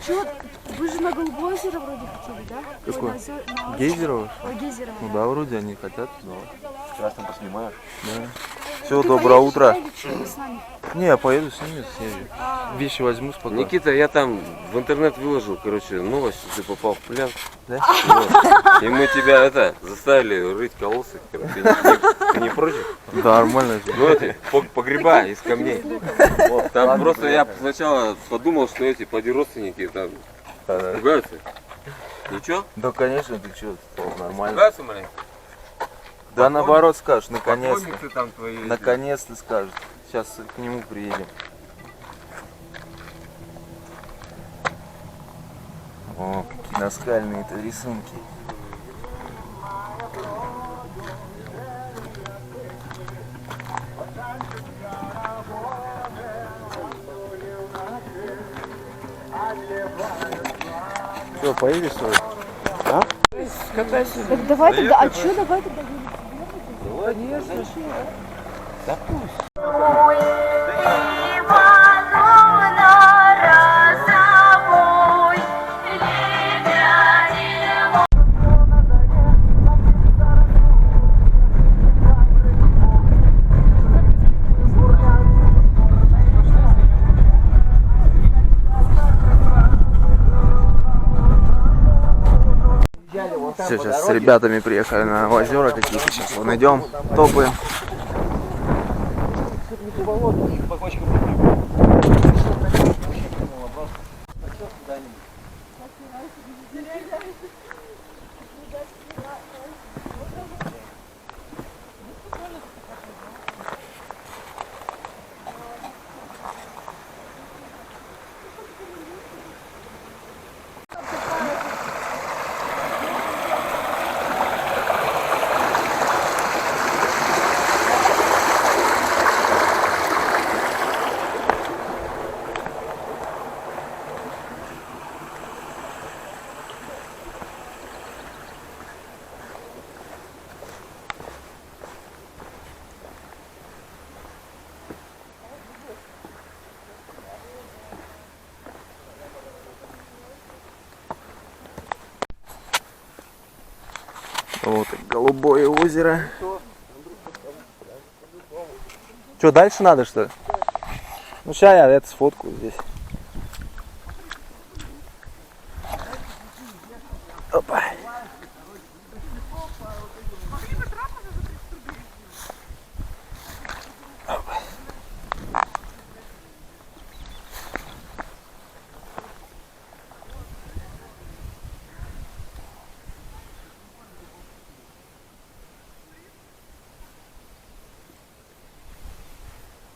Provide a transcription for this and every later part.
Чё, вы же на Голубое озеро вроде хотели, да? Какое? На Гейзерово? Ой, Гейзерово. Ну да, вроде они хотят. Но... Сейчас там поснимаешь. Да. Все, доброе утро. Да, или что, с нами? Не, я поеду с ними, съезжу. Вещи возьму спокойно. Никита, я там в интернет выложил, короче, новость, что ты попал в плен. Да? Вот. И мы тебя заставили рыть колоссы. Ты не против? Да, нормально. Ну эти погреба из камней. Вот, там просто я сначала подумал, что эти поди родственники там пугаются. Ничего? Да, конечно, ты что, нормально. Пугаются маленько? Да, наоборот скажешь, наконец-то. Поклонницы там твои. Наконец-то скажешь. Сейчас к нему приедем. О, какие наскальные-то рисунки. Что, поедешь что ли? А? Так давай тогда, а чё, давай тогда? Все, сейчас с ребятами приехали на озера какие-то. Сейчас вон идем, топаем. Вот и Голубое озеро. Что, дальше надо, что ли? Ну, сейчас я это сфоткаю здесь. Опа.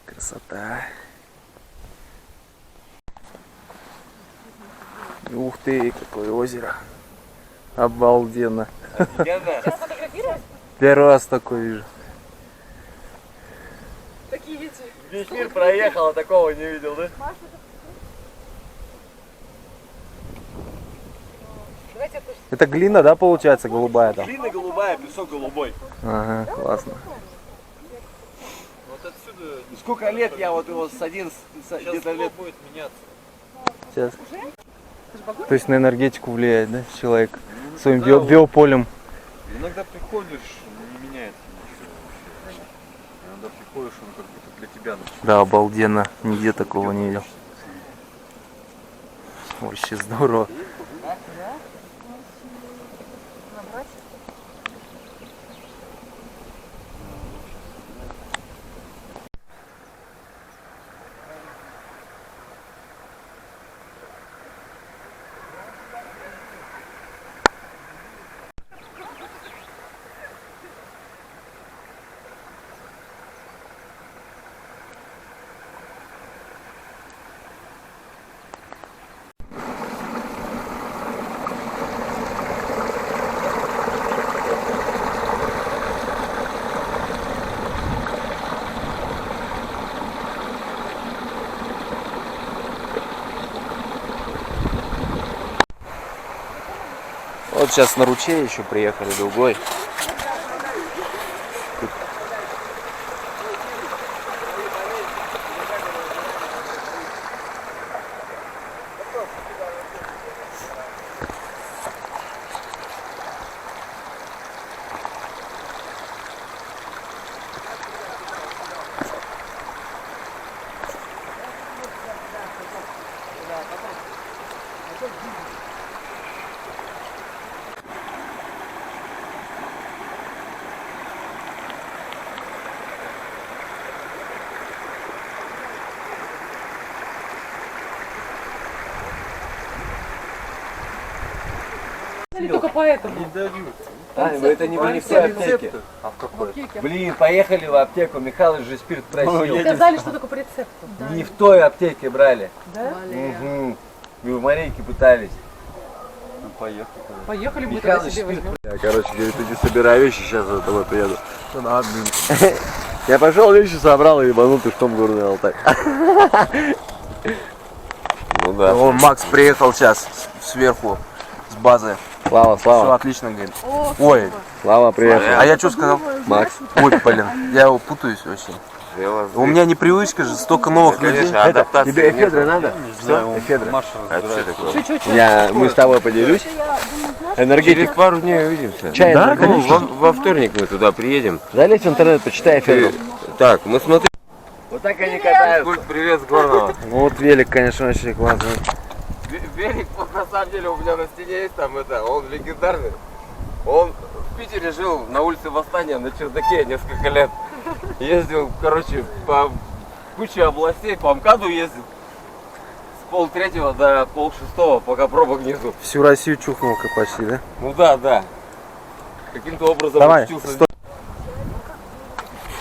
Красота. Ух ты, какое озеро. Обалденно. Первый раз такое вижу. Весь мир проехал, а такого не видел, да? Это глина, да, получается, голубая там? Глина голубая, песок голубой. Ага, классно. Вот отсюда. Сколько лет я вот его садил, где-то лет будет меняться. Сейчас. То есть на энергетику влияет, да, человек своим биополем. Иногда приходишь, не меняется ничего вообще. Иногда приходишь, он как будто для тебя начинает. Да, обалденно. Нигде такого не видел. Вообще здорово. Вот сейчас на ручей еще приехали, другой. только поэтому. Не дают. Таня, это не в той аптеке. А в какой? Блин, поехали в аптеку, Михалыч же спирт просил. Сказали, что только по рецепту. Не в той аптеке брали. Да? Угу. Мы в Марийке пытались. Ну, поехали. Поехали, мы тогда Михалыч себе спирт. возьмем. Я, короче, говорит, иди собирай вещи, сейчас за тобой приеду. Ну да, блин. Я пошел, вещи собрал и ебанул пешком в Горный Алтай. Ну да. О, Макс приехал сейчас сверху с базы. Слава, Все Слава. отлично, говорит. Ой, Слава, приехал. а я что сказал? Макс. Ой, блин, я его путаюсь вообще. У меня непривычка же, столько новых людей. Конечно, адаптация. Тебе эфедры надо? Все, эфедра. Маша А что разбирается. такое? Мы с тобой поделюсь. Через Энергетик. пару дней увидимся. Чай, Да, Ну, во вторник мы туда приедем. Залезь в интернет, почитай эфедру. Так, мы смотрим. Вот так они катаются. Привет с Горного. Ну вот велик, конечно, очень классный. Велик, на самом деле, у меня на стене есть там это, он легендарный. Он в Питере жил на улице Восстания на чердаке несколько лет. Ездил, короче, по куче областей, по МКАДу ездил. С 5:30 до 5:30, пока пробок нету. Всю Россию чухнул почти, да? Ну да, да. Каким-то образом Давай, учился. стой.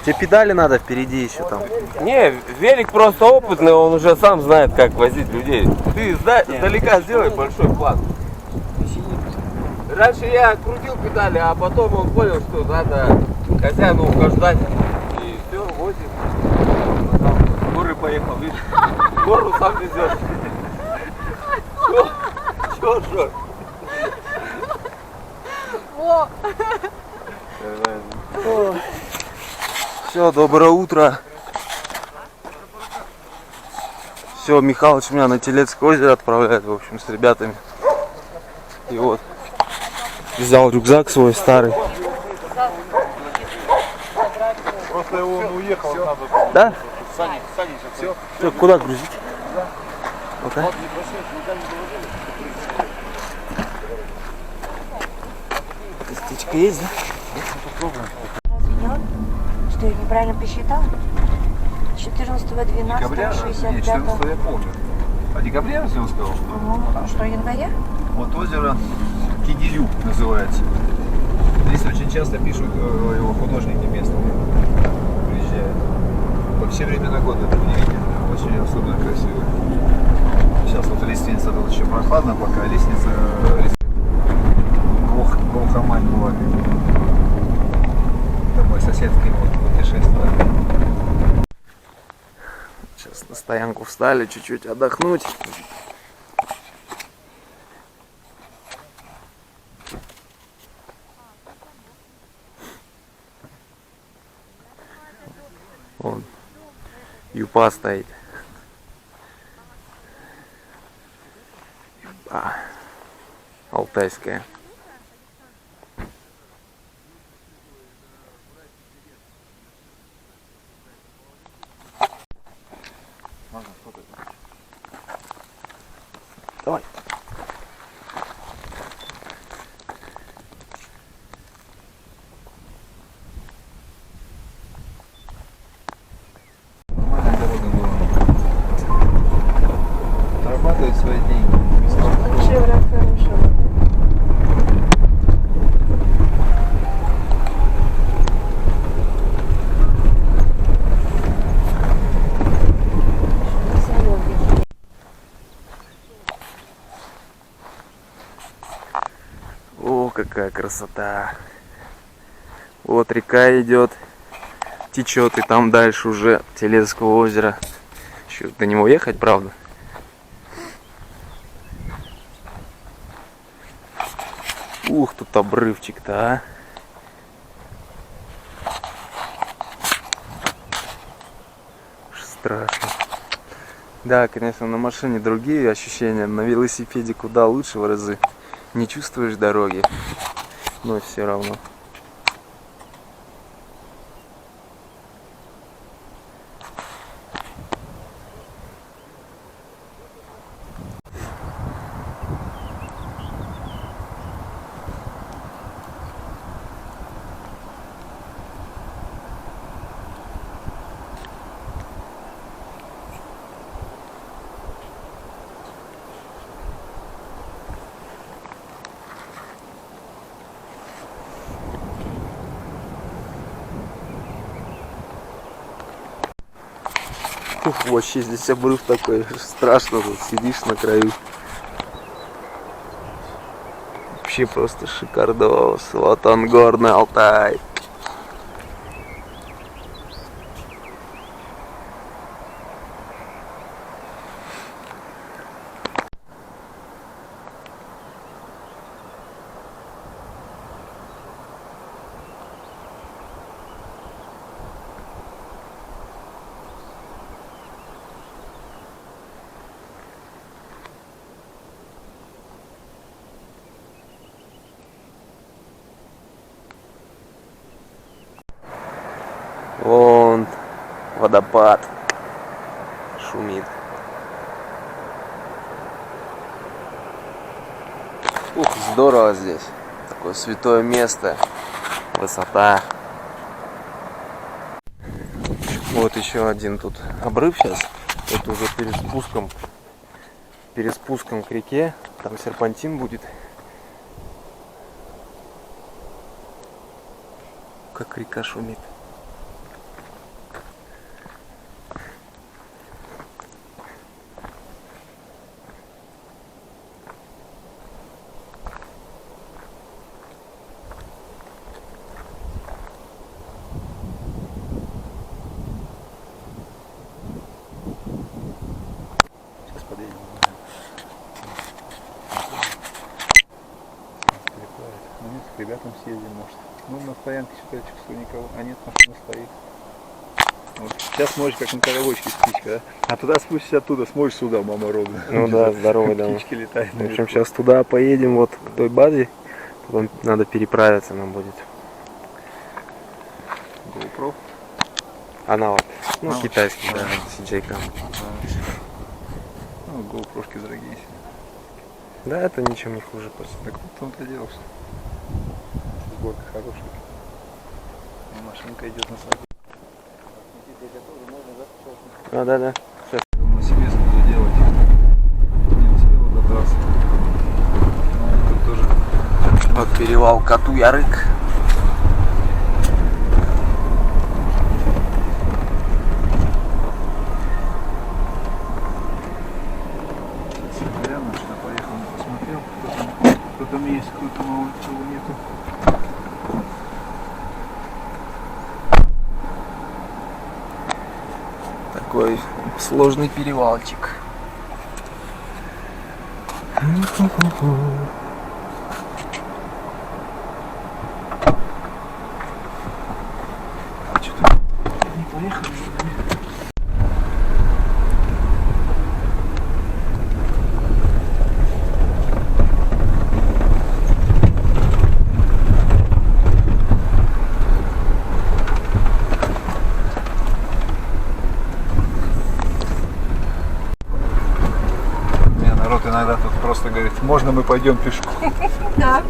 Тебе педали надо впереди еще там. Не, велик просто опытный, он уже сам знает, как возить людей. Ты издалека сделай большой план. Раньше я крутил педали, а потом он понял, что надо хозяину угождать. И все, возит. В горы поехал, видишь? В гору сам везешь. Чё? Все, доброе утро. Все, Михалыч меня на Телецкое озеро отправляет, в общем, с ребятами. И вот, взял рюкзак свой старый. Просто он уехал, надо. Да? Сани, все. Что, куда грузить? Вот так? Костичка есть, да? Разведен? Что, я неправильно посчитал? 14-12, Декабря? 65 я помню. А декабря все сказал? А что, января? Вот озеро Кигелю называется. Здесь очень часто пишут его художники местные. Приезжают. Во все времена года это удивительно. Очень особенно красиво. Сейчас вот лестница тут еще прохладно пока. Лестница Глухомань была. Это мой сосед к нему путешествовал. Сейчас на стоянку встали, чуть-чуть отдохнуть. Вон, юпа стоит. Юпа. Алтайская. Давай. Нормальная дорога была. Зарабатывают свои деньги. Вообще вряд хорошего. О, какая красота. Вот река идет, течет, и там дальше уже Телецкое озеро. Еще до него ехать, правда? Ух, тут обрывчик-то, а. Уж страшно. Да, конечно, на машине другие ощущения, на велосипеде куда лучше в разы. Не чувствуешь дороги, но все равно. Ух, вообще здесь обрыв такой, страшно, тут сидишь на краю. Вообще просто шикардос. Вот он, горный Алтай. Вон водопад шумит. Ух, здорово здесь. Такое святое место. Высота. Вот еще один тут обрыв сейчас. Это уже перед спуском к реке. Там серпантин будет. Как река шумит. Сейчас подъедем. Ну нет, к ребятам съездим, может. Ну, на стоянке считайте, что никого. А нет, машина стоит. Вот. Сейчас смотришь, как на коровочке птичка, да? А туда спустишься оттуда, смотришь сюда, мама ровно. Ну да, здорово, да. Птички летают. В общем, сейчас туда поедем, вот к той базе. Потом надо переправиться нам будет. GoPro. Аналог. Ну, Аналог. китайский, да, CJ-Cam. Ну, GoPro-шки дорогие. Да, это ничем не хуже просто. Так вот в том-то дело, что сборка хорошая. И машинка идет на саду. А, да. Думаю, себе надо делать. Не успела до трассы. Но тут тоже. Вот перевал Кату-Ярык. Рядом, что поехал, посмотрел, кто там есть, кто там, а вот чего нету. Такой сложный перевалчик. Что-то не поехали, что ли? Не, народ иногда тут просто говорит, можно мы пойдем пешком? Да.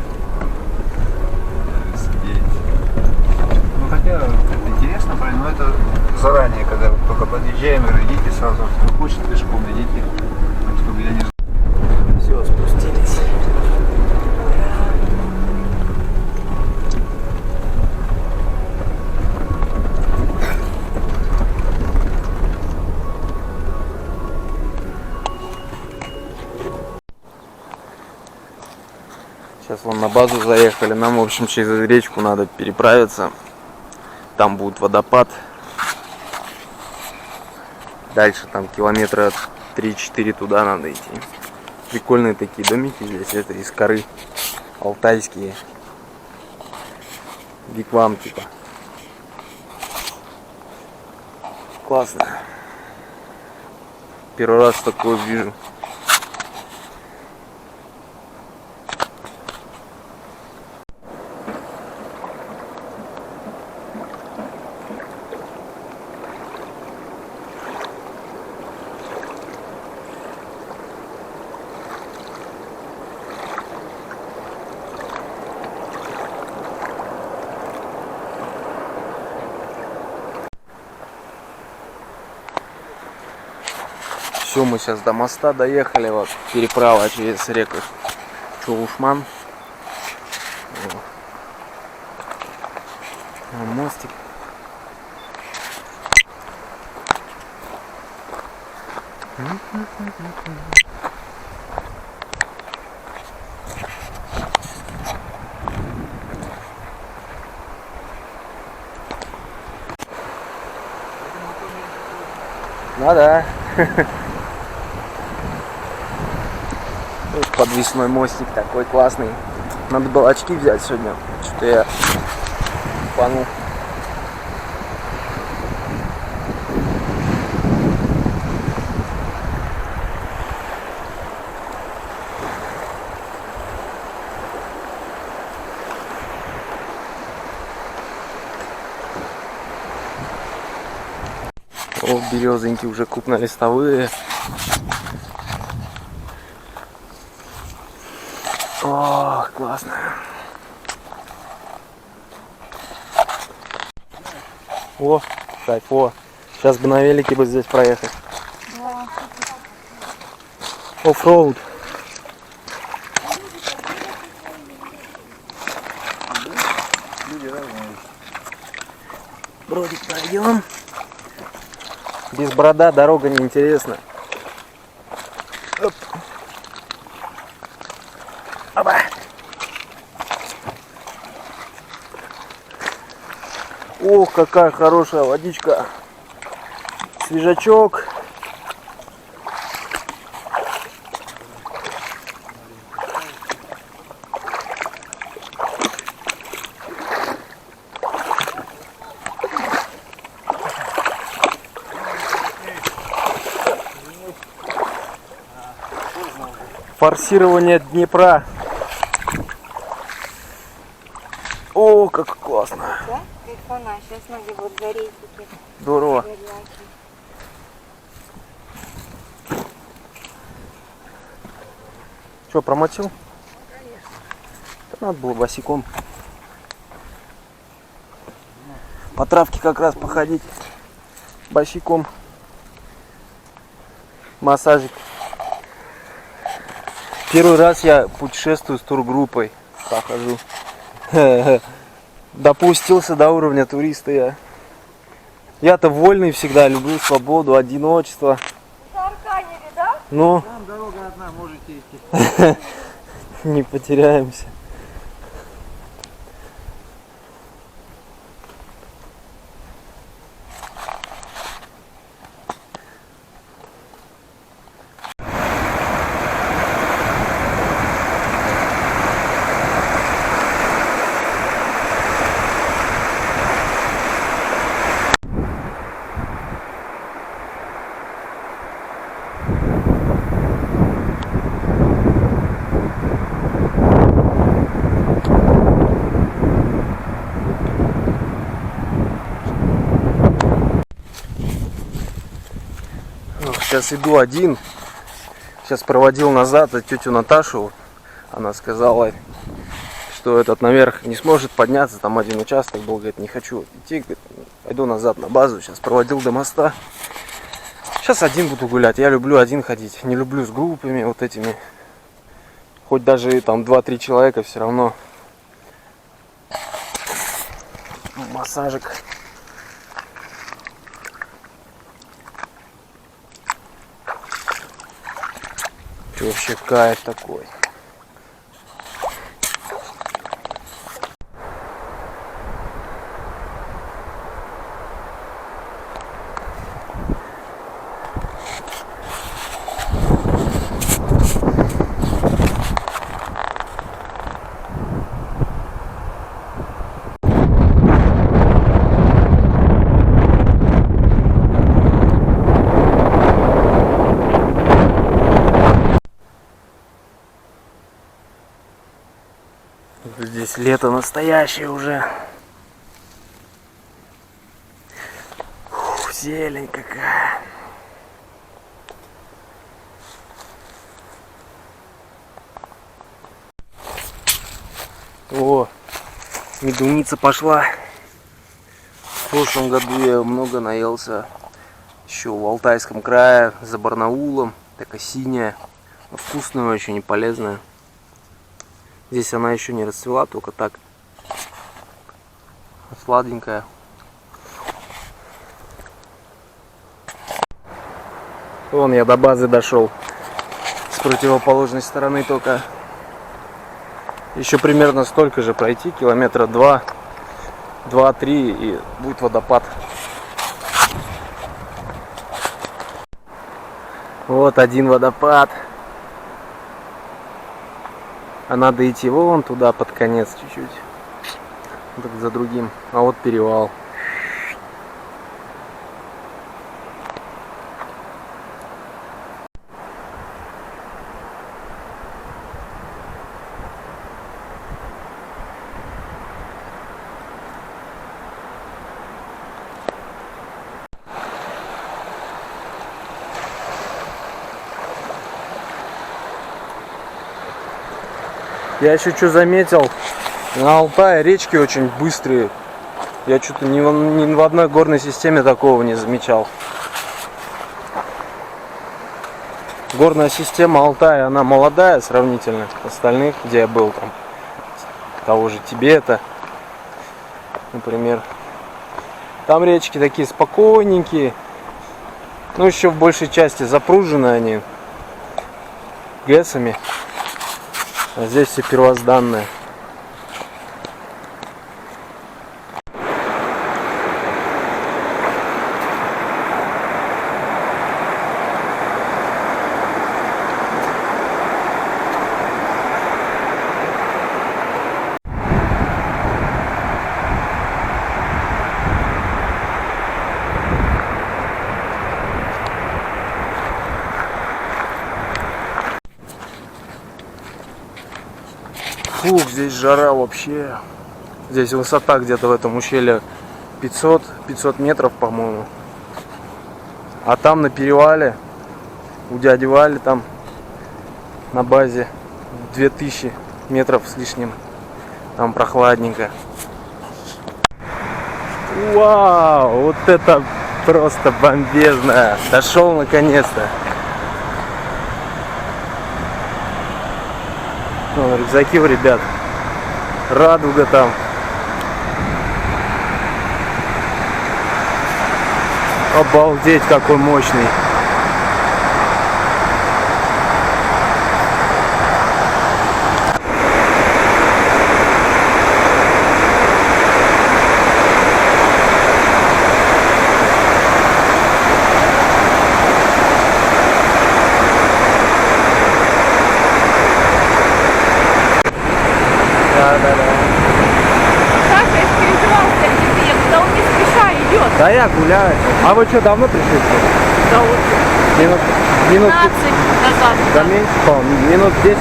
Ну хотя это интересно, правильно, но это заранее, когда вот только подъезжаем, идите сразу, кто хочет пешком, идите, чтобы я не Все, спустились. Сейчас вон на базу заехали. Нам, в общем, через речку надо переправиться. Там будет водопад. Дальше там километра 3-4 туда надо идти. Прикольные такие домики здесь. Это из коры. Алтайские. Виквам типа. Классно. Первый раз такое вижу. Все, мы сейчас до моста доехали, вот переправа через реку Чулушман. Вон мостик. Ну да. Подвесной мостик такой классный. Надо было очки взять сегодня. Что-то я панул. О, березоньки уже крупнолистовые. О, классно. О, кайф, о. Сейчас бы на велике бы здесь проехать. Оффроуд. Бродик пройдем. Без борода дорога неинтересна. Оп. Опа. Ох, какая хорошая водичка. Свежачок. Форсирование Днепра. О, как классно. Да? Кайфана. Сейчас ноги будут гореть. Здорово. Что, промочил? Конечно. Да надо было босиком. По травке как раз походить. Босиком. Массажик. Первый раз я путешествую с тургруппой. Похожу. Допустился до уровня туриста я. Я-то вольный всегда, люблю свободу, одиночество. Ну, Там дорога одна, можете идти. не потеряемся. Сейчас иду один. Сейчас проводил назад тетю Наташу. Она сказала, что этот наверх не сможет подняться. Там один участок был. Говорит, не хочу идти. Говорит, пойду назад на базу. Сейчас проводил до моста. Сейчас один буду гулять. Я люблю один ходить. Не люблю с группами вот этими. Хоть даже там 2-3 человека, все равно. Массажик. Вообще кайф такой. Здесь лето настоящее уже. Фу, зелень какая. О, медуница пошла. В прошлом году я много наелся. Еще в Алтайском крае, за Барнаулом. Такая синяя. Вкусная очень и полезная. Здесь она еще не расцвела, только так. Сладенькая. Вон я до базы дошел. С противоположной стороны только. Еще примерно столько же пройти, километра 2-3 и будет водопад. Вот один водопад. А надо идти вон туда под конец чуть-чуть. Так за другим. А вот перевал. Я еще что заметил, на Алтае речки очень быстрые. Я что-то ни в одной горной системе такого не замечал. Горная система Алтая, она молодая сравнительно остальных, где я был, там, того же Тибета, например. Там речки такие спокойненькие, ну еще в большей части запружены они ГЭСами. А здесь все первозданное. Фух, здесь жара вообще. Здесь высота где-то в этом ущелье 500 метров, по-моему. А там на перевале, у дяди Вали, там на базе 2000 метров с лишним. Там прохладненько. Вау, вот это просто бомбезно. Дошел наконец-то. Рюкзаки у ребят. Радуга там. Обалдеть, какой мощный. Саша, я переживался, я куда он не спеша идет. Да я гуляю. А вы что, давно пришли? Да вот, Минут 15 назад. да меньше, по-моему, минут 10.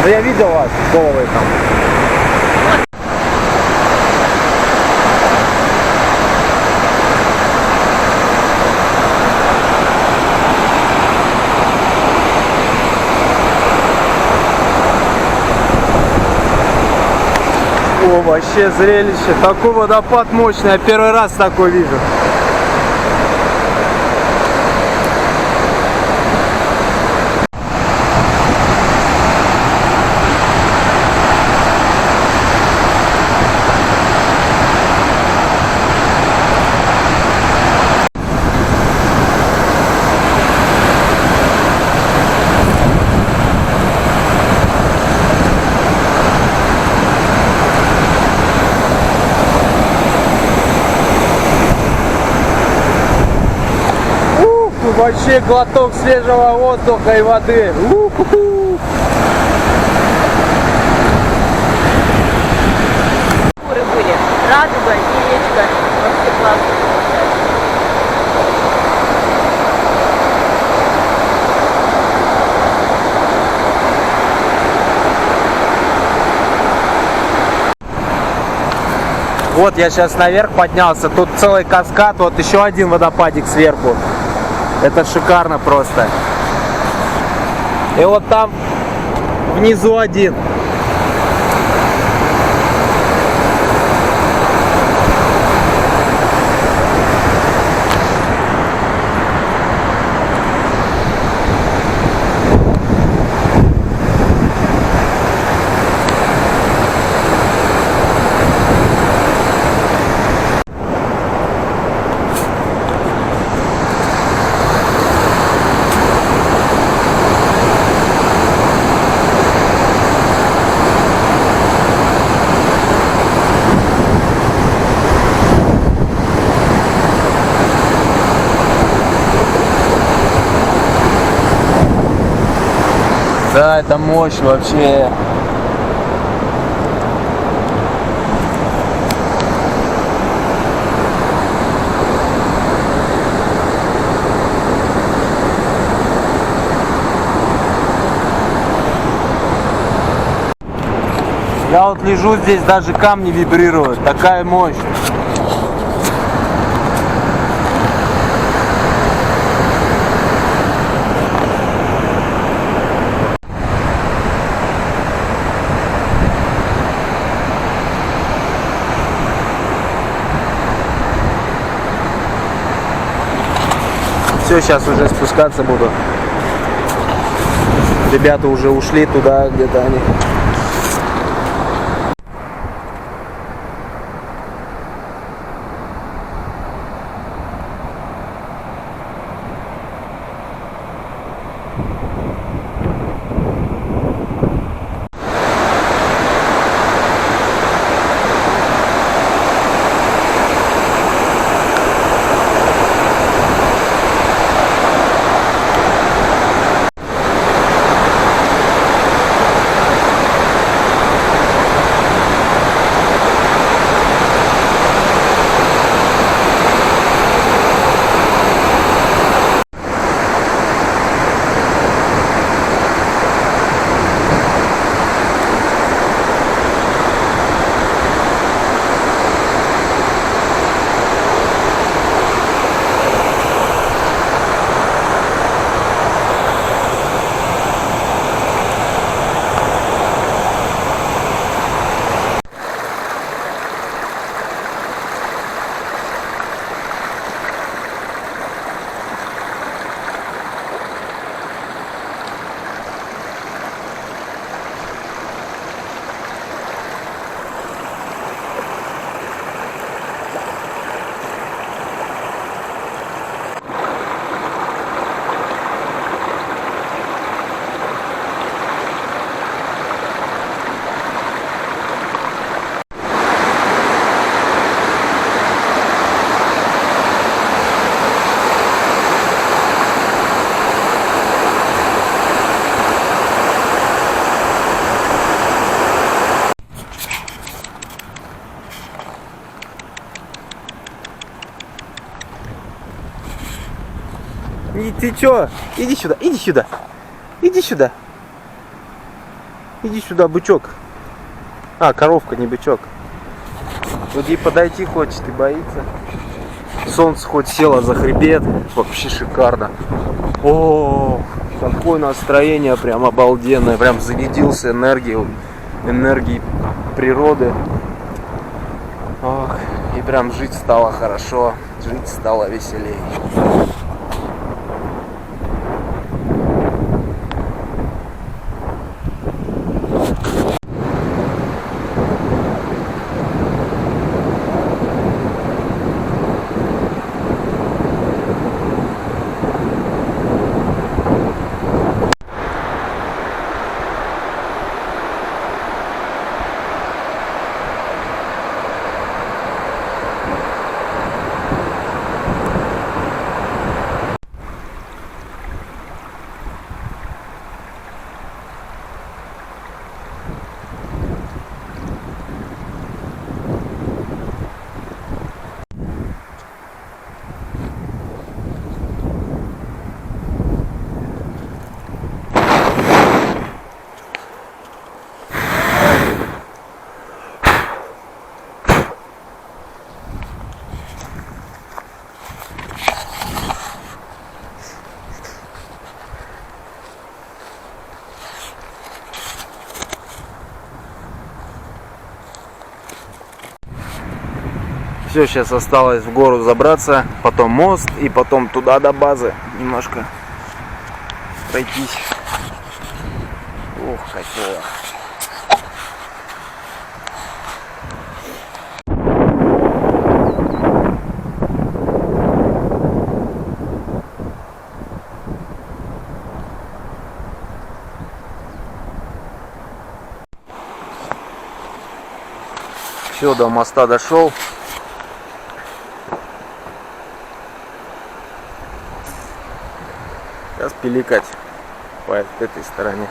Да я видел вас голые там. О, вообще зрелище. Такой водопад мощный. Я первый раз такой вижу. Вообще глоток свежего воздуха и воды. У-ху-ху. Горы были. Радуга и речка. Вообще классно. Вот я сейчас наверх поднялся. Тут целый каскад. Вот еще один водопадик сверху. Это шикарно просто. И вот там внизу один. Да, это мощь вообще. Я вот лежу здесь, даже камни вибрируют. Такая мощь. Все, сейчас уже спускаться буду. Ребята уже ушли туда, где-то они. И ты чё? Иди сюда, иди сюда. Иди сюда. Иди сюда, бычок. А, коровка, не бычок. Вот ей подойти хочет и боится. Солнце хоть село за хребет. Вообще шикарно. О, какое настроение прям обалденное. Прям зарядился энергией природы. Ох, и прям жить стало хорошо. Жить стало веселее. Все, сейчас осталось в гору забраться, потом мост и потом туда до базы немножко пройтись. Ух, хотела. Все, до моста дошел. Сейчас пиликать по этой стороне.